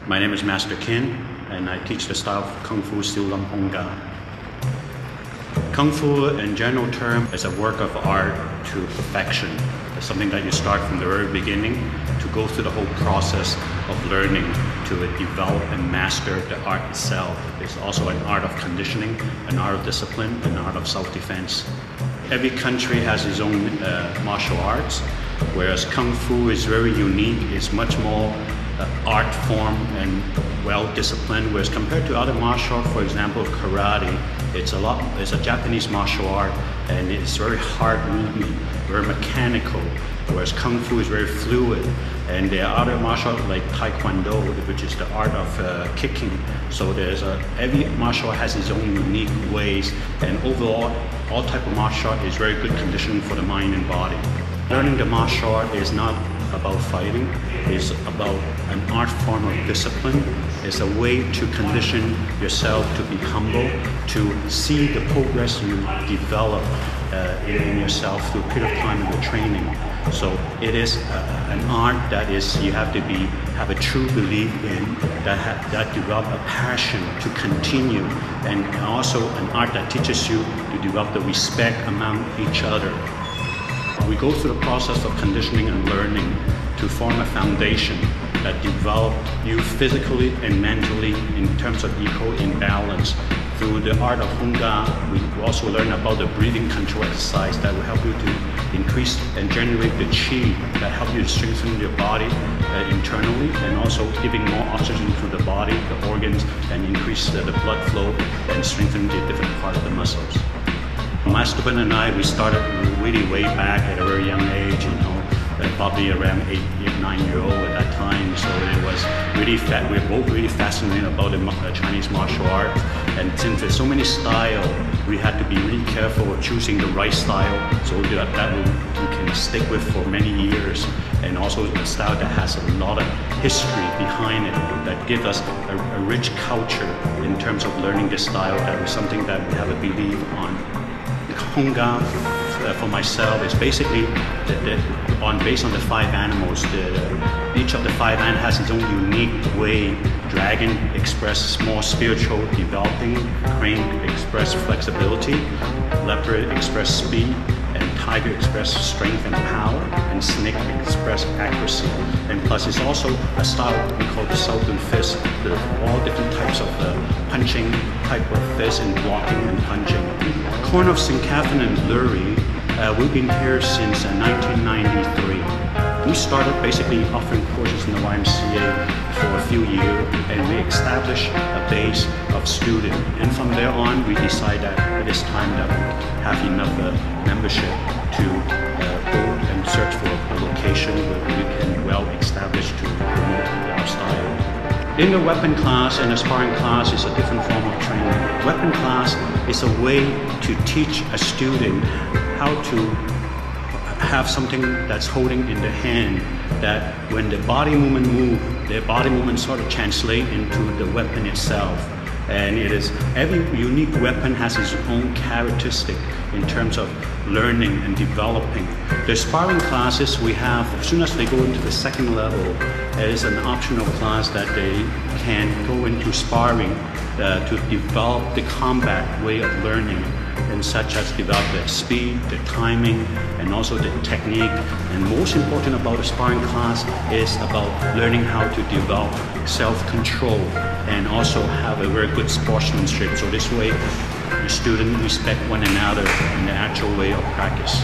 My name is Master Kin, and I teach the style of Kung Fu Siu Lam Hong Ga. Kung Fu, in general term, is a work of art to perfection. It's something that you start from the very beginning to go through the whole process of learning to develop and master the art itself. It's also an art of conditioning, an art of discipline, an art of self-defense. Every country has its own martial arts, whereas Kung Fu is very unique. It's much more art form and well-disciplined, whereas compared to other martial arts, for example karate, it's a Japanese martial art, and it's very hard movement, very mechanical, whereas Kung Fu is very fluid. And there are other martial arts like Taekwondo, which is the art of kicking. So every martial art has its own unique ways, and overall all type of martial art is very good conditioning for the mind and body. Learning the martial art is not about fighting. It's about an art form of discipline. It's a way to condition yourself to be humble, to see the progress you develop in yourself through a period of time in the training. So it is an art that you have to have a true belief in, that develop a passion to continue, and also an art that teaches you to develop the respect among each other. We go through the process of conditioning and learning to form a foundation that develops you physically and mentally in terms of equal in balance. Through the art of Hong Ga, we also learn about the breathing control exercise that will help you to increase and generate the qi that help you to strengthen your body internally, and also giving more oxygen to the body, the organs, and increase the blood flow and strengthen the different parts of the muscles. My student and I, we started really way back at a very young age, probably around 8, 9-year-old at that time. So it was really we were both really fascinated about the Chinese martial art. And since there's so many styles, we had to be really careful of choosing the right style so that we can stick with for many years. And also a style that has a lot of history behind it, that gives us a rich culture in terms of learning this style. That was something that we have a belief on. Hong Ga, for myself, is basically based on the 5 animals. Each of the 5 animals has its own unique way. Dragon expresses more spiritual developing, crane expresses flexibility, leopard expresses speed, and tiger expresses strength and power, and snake expresses accuracy. And plus it's also a style we call the Southern Fist, all different types of punching type of fist and blocking and punching. Corner of St. Catherine and Lurie, we've been here since 1993. We started basically offering courses in the YMCA for a few years, and we established a base of students. And from there on, we decided that it is time that we have enough membership to go and search for a location where we can well establish to promote our style. In the weapon class and the sparring class is a different form of training. Weapon class is a way to teach a student how to have something that's holding in the hand, that when the body movement move, their body movement sort of translate into the weapon itself. And every unique weapon has its own characteristic in terms of learning and developing. The sparring classes we have, as soon as they go into the 2nd level, it is an optional class that they can go into sparring to develop the combat way of learning, and such as develop the speed, the timing, and also the technique. And most important about the sparring class is about learning how to develop self-control and also have a very good sportsmanship. So this way, the students respect one another in the actual way of practice.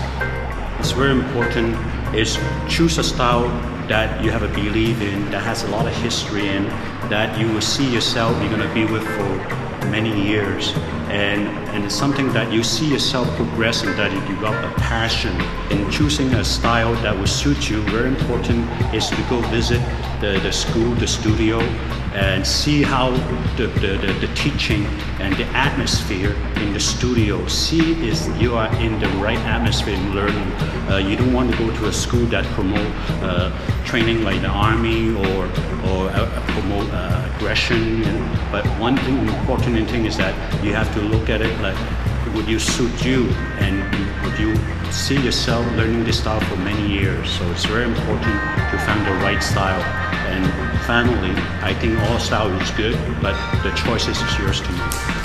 It's very important is choose a style that you have a belief in, that has a lot of history in, that you will see yourself you're going to be with for many years, and it's something that you see yourself progressing, that you develop a passion in choosing a style that will suit you. Very important is to go visit the school, the studio, and see how the teaching and the atmosphere in the studio. See if you are in the right atmosphere in learning. You don't want to go to a school that promote training like the army or promote aggression. But one important thing is that you have to look at it like, would you suit you, and would you see yourself learning this style for many years? So it's very important to find the right style and family, I think all style is good, but the choice is yours to make.